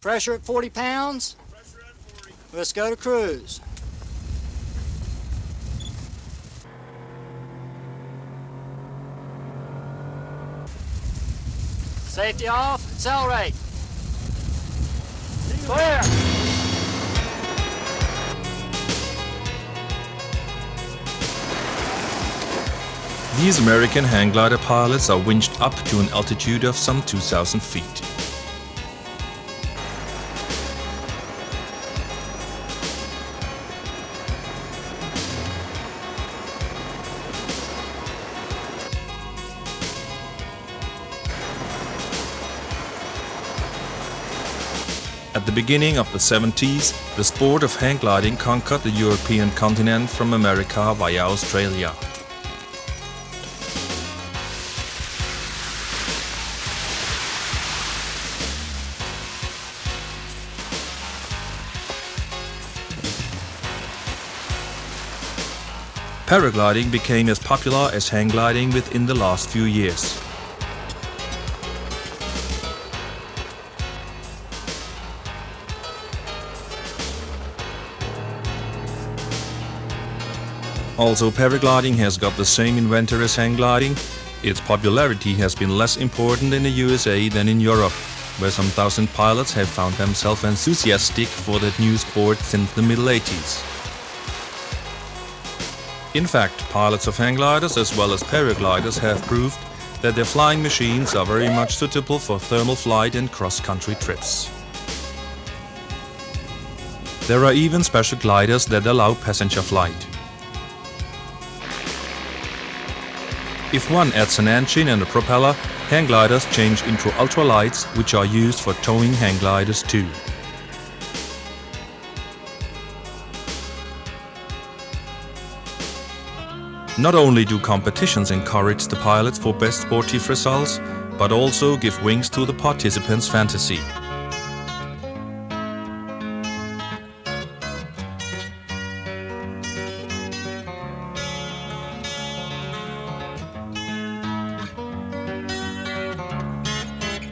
Pressure at 40 pounds. Pressure at 40. Let's go to cruise. Safety off, accelerate. Clear. These American hang glider pilots are winched up to an altitude of some 2,000 feet. At the beginning of the 70s, the sport of hang gliding conquered the European continent from America via Australia. Paragliding became as popular as hang gliding within the last few years. Also, paragliding has got the same inventor as hang gliding. Its popularity has been less important in the USA than in Europe, where some thousand pilots have found themselves enthusiastic for that new sport since the middle 80s. In fact, pilots of hang gliders as well as paragliders have proved that their flying machines are very much suitable for thermal flight and cross-country trips. There are even special gliders that allow passenger flight. If one adds an engine and a propeller, hang gliders change into ultralights, which are used for towing hang gliders too. Not only do competitions encourage the pilots for best sportive results, but also give wings to the participants' fantasy.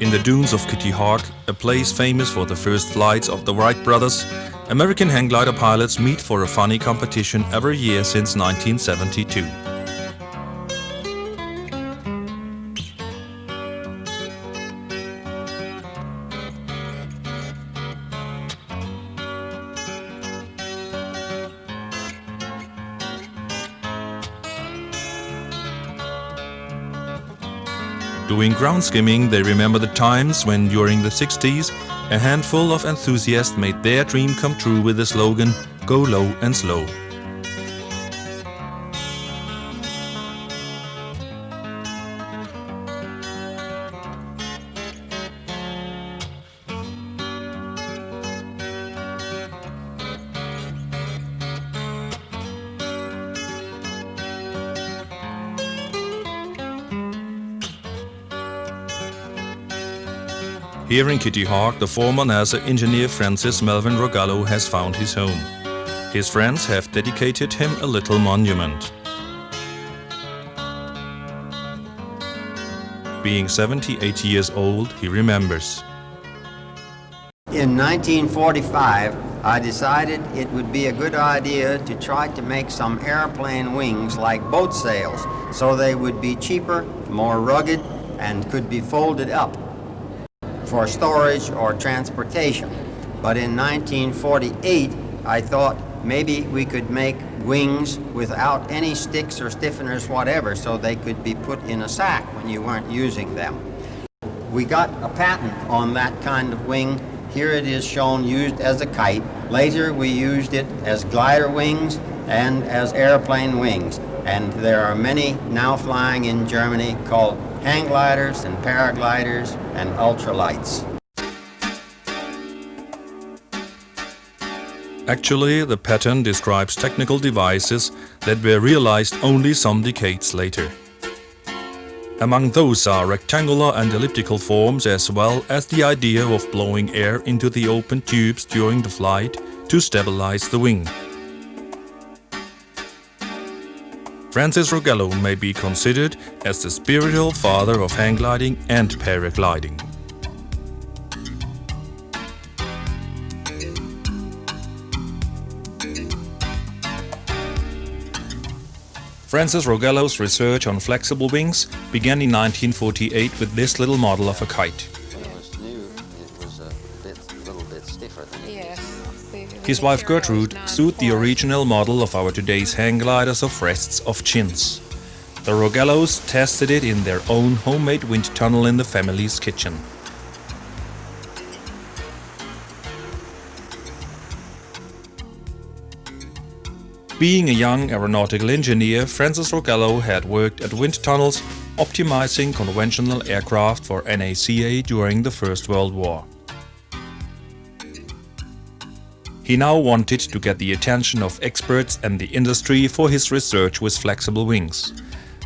In the dunes of Kitty Hawk, a place famous for the first flights of the Wright brothers, American hang glider pilots meet for a funny competition every year since 1972. Doing ground skimming, they remember the times when, during the 60s, a handful of enthusiasts made their dream come true with the slogan, "Go low and slow." Here in Kitty Hawk, the former NASA engineer Francis Melvin Rogallo has found his home. His friends have dedicated him a little monument. Being 78 years old, he remembers. In 1945, I decided it would be a good idea to try to make some airplane wings like boat sails, so they would be cheaper, more rugged, and could be folded up for storage or transportation. But in 1948, I thought maybe we could make wings without any sticks or stiffeners whatever, so they could be put in a sack when you weren't using them. We got a patent on that kind of wing. Here it is shown used as a kite. Later we used it as glider wings and as airplane wings. And there are many now flying in Germany called hang gliders and paragliders and ultralights. Actually, the patent describes technical devices that were realized only some decades later. Among those are rectangular and elliptical forms, as well as the idea of blowing air into the open tubes during the flight to stabilize the wing. Francis Rogallo may be considered as the spiritual father of hang gliding and paragliding. Francis Rogallo's research on flexible wings began in 1948 with this little model of a kite. It was new, it was a little bit stiffer than it Yes. His wife Gertrude sued the original model of our today's hang gliders of rests of chins. The Rogallos tested it in their own homemade wind tunnel in the family's kitchen. Being a young aeronautical engineer, Francis Rogallo had worked at wind tunnels, optimizing conventional aircraft for NACA during the First World War. He now wanted to get the attention of experts and the industry for his research with flexible wings.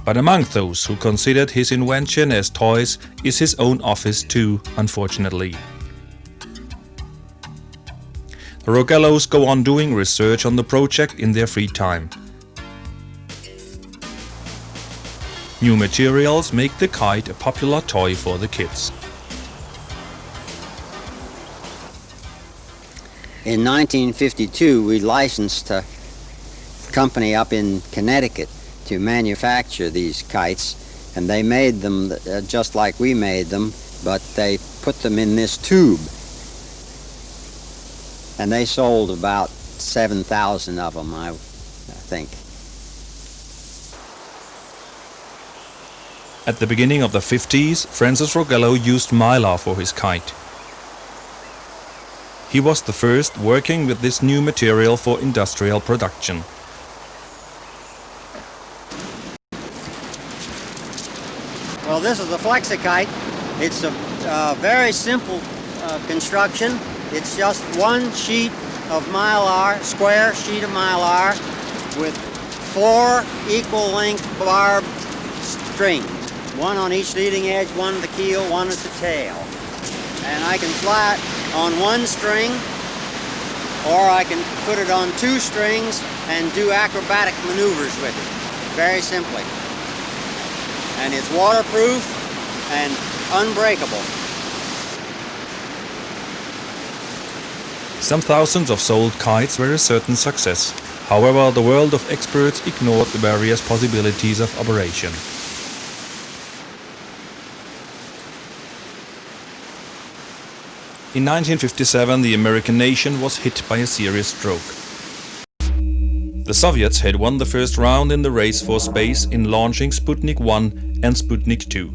But among those who considered his invention as toys is his own office too, unfortunately. The Rogallos go on doing research on the project in their free time. New materials make the kite a popular toy for the kids. In 1952, we licensed a company up in Connecticut to manufacture these kites, and they made them just like we made them, but they put them in this tube. And they sold about 7,000 of them, I think. At the beginning of the 50s, Francis Rogallo used mylar for his kite. He was the first working with this new material for industrial production. Well, this is a flexi-kite. It's a very simple construction. It's just one sheet of mylar, square sheet of mylar, with 4 equal length barbed strings. One on each leading edge, one at the keel, one at the tail. And I can fly it on one string, or I can put it on 2 strings and do acrobatic maneuvers with it, very simply. And it's waterproof and unbreakable. Some thousands of sold kites were a certain success. However, the world of experts ignored the various possibilities of operation. In 1957, the American nation was hit by a serious stroke. The Soviets had won the first round in the race for space in launching Sputnik 1 and Sputnik 2.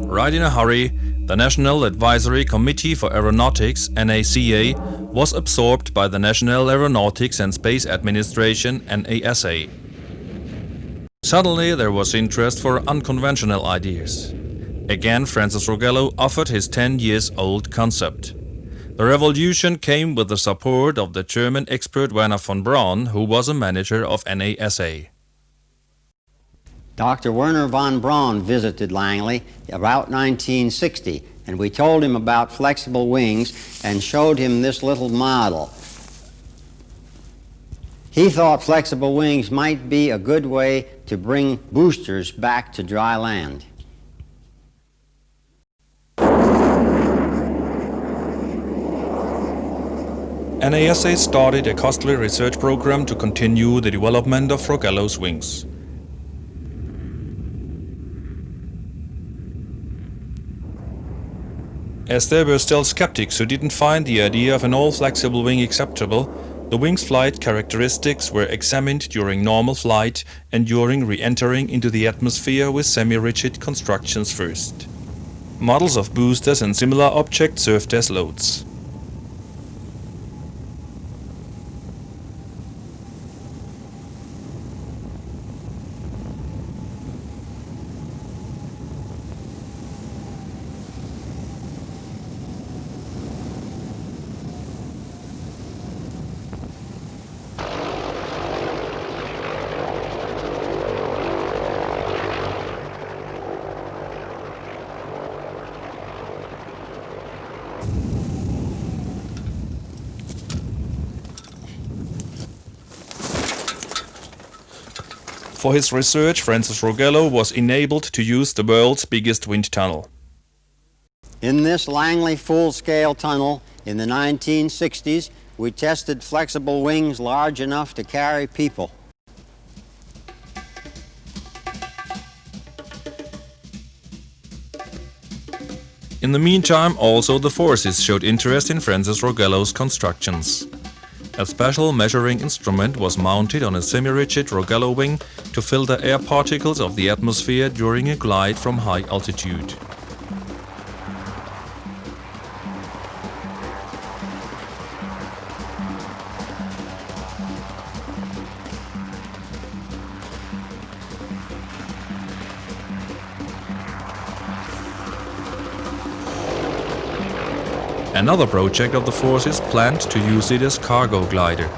Right in a hurry, the National Advisory Committee for Aeronautics, NACA, was absorbed by the National Aeronautics and Space Administration, NASA. Suddenly there was interest for unconventional ideas. Again, Francis Rogallo offered his 10-year-old concept. The revolution came with the support of the German expert Werner von Braun, who was a manager of NASA. Dr. Werner von Braun visited Langley about 1960, and we told him about flexible wings and showed him this little model. He thought flexible wings might be a good way to bring boosters back to dry land. NASA started a costly research program to continue the development of Rogallo's wings. As there were still skeptics who didn't find the idea of an all-flexible wing acceptable, the wing's flight characteristics were examined during normal flight and during re-entering into the atmosphere with semi-rigid constructions first. Models of boosters and similar objects served as loads. For his research, Francis Rogallo was enabled to use the world's biggest wind tunnel. In this Langley full-scale tunnel in the 1960s, we tested flexible wings large enough to carry people. In the meantime, also the forces showed interest in Francis Rogallo's constructions. A special measuring instrument was mounted on a semi-rigid Rogallo wing to filter air particles of the atmosphere during a glide from high altitude. Another project of the forces planned to use it as cargo glider.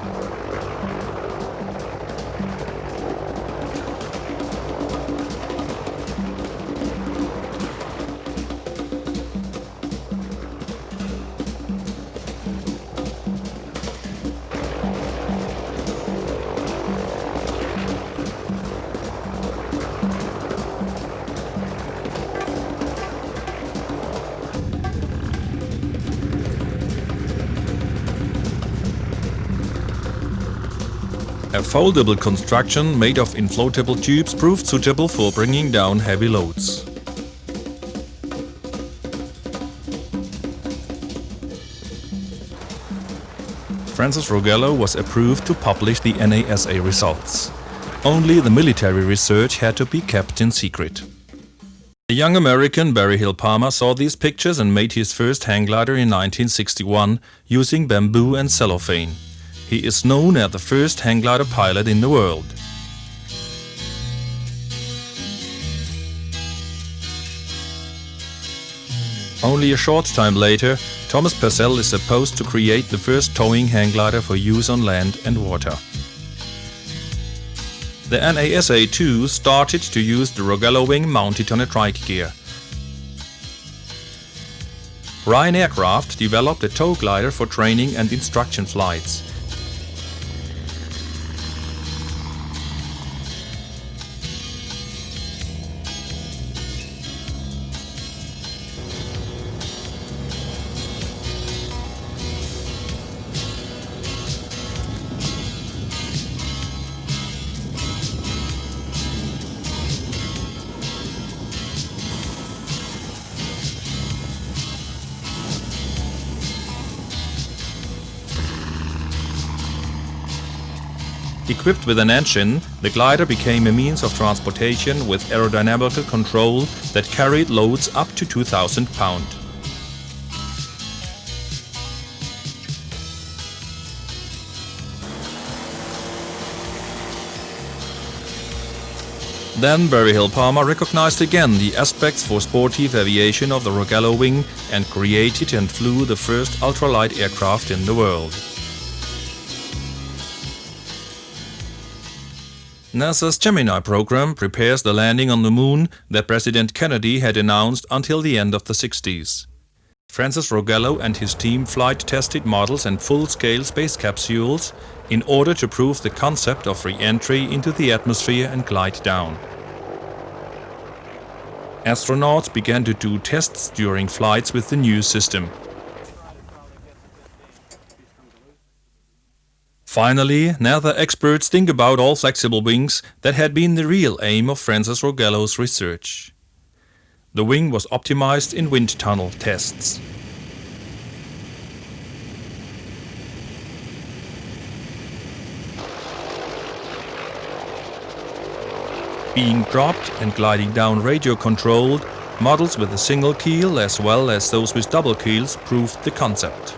A foldable construction made of inflatable tubes proved suitable for bringing down heavy loads. Francis Rogallo was approved to publish the NASA results. Only the military research had to be kept in secret. The young American Barry Hill Palmer saw these pictures and made his first hang glider in 1961 using bamboo and cellophane. He is known as the first hang glider pilot in the world. Only a short time later, Thomas Purcell is supposed to create the first towing hang glider for use on land and water. The NASA too started to use the Rogallo wing mounted on a trike gear. Ryan Aircraft developed a tow glider for training and instruction flights. Equipped with an engine, the glider became a means of transportation with aerodynamical control that carried loads up to 2,000 pounds. Then Barry Hill Palmer recognized again the aspects for sportive aviation of the Rogallo wing and created and flew the first ultralight aircraft in the world. NASA's Gemini program prepares the landing on the moon that President Kennedy had announced until the end of the 60s. Francis Rogallo and his team flight-tested models and full-scale space capsules in order to prove the concept of re-entry into the atmosphere and glide down. Astronauts began to do tests during flights with the new system. Finally, NASA experts think about all flexible wings that had been the real aim of Francis Rogallo's research. The wing was optimized in wind tunnel tests. Being dropped and gliding down radio-controlled, models with a single keel as well as those with double keels proved the concept.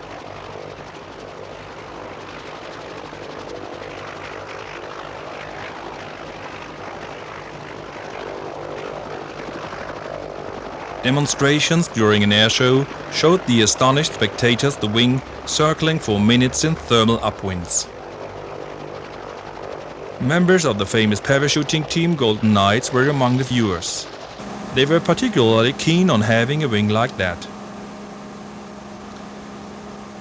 Demonstrations during an air show showed the astonished spectators the wing circling for minutes in thermal upwinds. Members of the famous parachuting team Golden Knights were among the viewers. They were particularly keen on having a wing like that.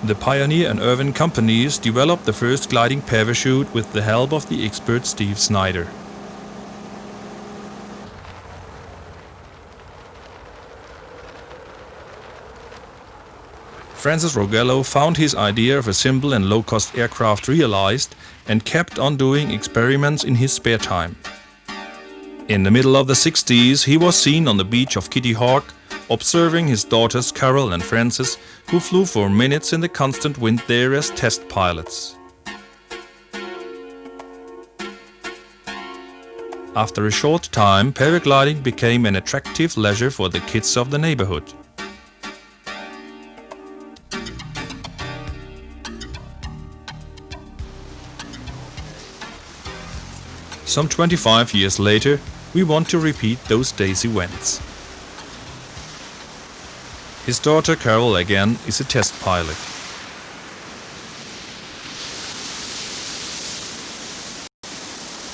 The Pioneer and Irvine companies developed the first gliding parachute with the help of the expert Steve Snyder. Francis Rogallo found his idea of a simple and low-cost aircraft realized and kept on doing experiments in his spare time. In the middle of the 60s, he was seen on the beach of Kitty Hawk observing his daughters Carol and Frances, who flew for minutes in the constant wind there as test pilots. After a short time, paragliding became an attractive leisure for the kids of the neighborhood. Some 25 years later, we want to repeat those days' events. His daughter Carol again is a test pilot.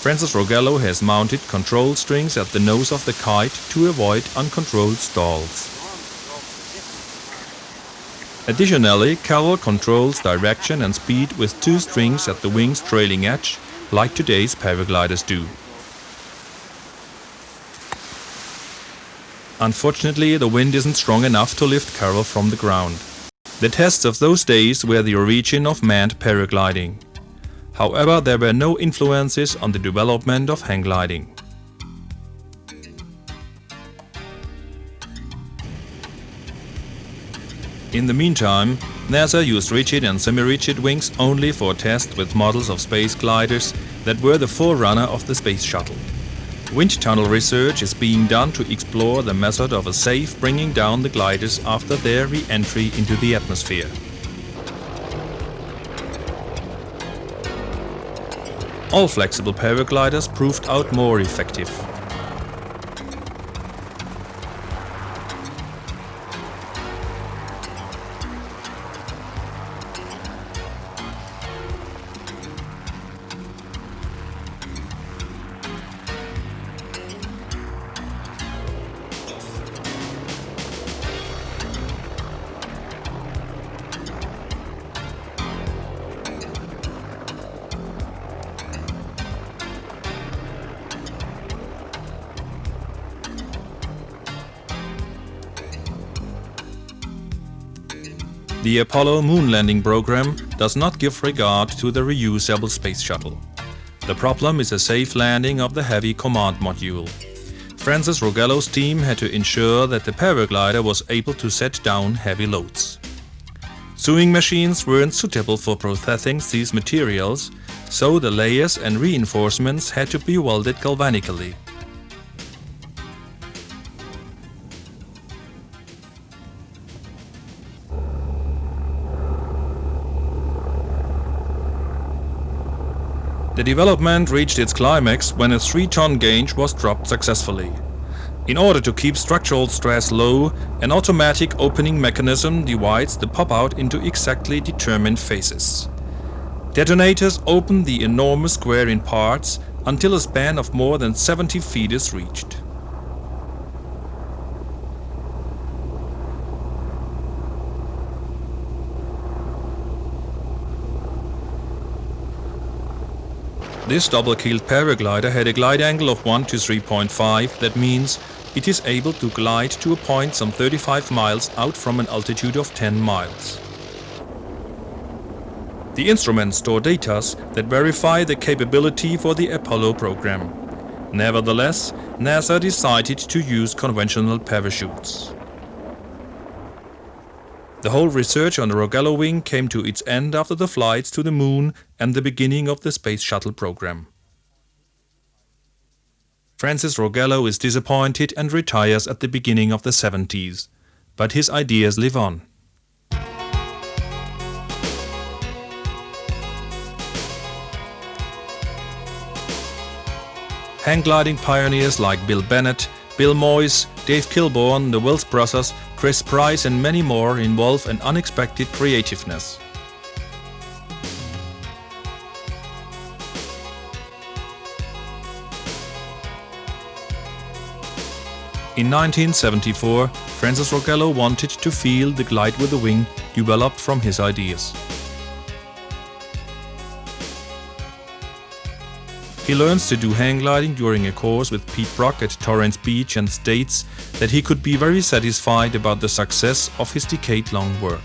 Francis Rogallo has mounted control strings at the nose of the kite to avoid uncontrolled stalls. Additionally, Carol controls direction and speed with 2 strings at the wing's trailing edge, like today's paragliders do. Unfortunately, the wind isn't strong enough to lift Carol from the ground. The tests of those days were the origin of manned paragliding. However, there were no influences on the development of hang gliding. In the meantime, NASA used rigid and semi-rigid wings only for tests with models of space gliders that were the forerunner of the Space Shuttle. Wind tunnel research is being done to explore the method of a safe bringing down the gliders after their re-entry into the atmosphere. All flexible paragliders proved out more effective. The Apollo moon landing program does not give regard to the reusable Space Shuttle. The problem is a safe landing of the heavy command module. Francis Rogallo's team had to ensure that the paraglider was able to set down heavy loads. Sewing machines weren't suitable for processing these materials, so the layers and reinforcements had to be welded galvanically. The development reached its climax when a 3-ton gauge was dropped successfully. In order to keep structural stress low, an automatic opening mechanism divides the pop-out into exactly determined phases. Detonators open the enormous square in parts until a span of more than 70 feet is reached. This double-keeled paraglider had a glide angle of 1 to 3.5. That means it is able to glide to a point some 35 miles out from an altitude of 10 miles. The instruments store data that verify the capability for the Apollo program. Nevertheless, NASA decided to use conventional parachutes. The whole research on the Rogallo wing came to its end after the flights to the moon and the beginning of the Space Shuttle program. Francis Rogallo is disappointed and retires at the beginning of the 70s, but his ideas live on. Hang gliding pioneers like Bill Bennett, Bill Moyes, Dave Kilborn, the Wills brothers, Chris Price and many more involve an unexpected creativeness. In 1974, Francis Rogallo wanted to feel the glide with the wing developed from his ideas. He learns to do hang gliding during a course with Pete Brock at Torrance Beach and states that he could be very satisfied about the success of his decade-long work.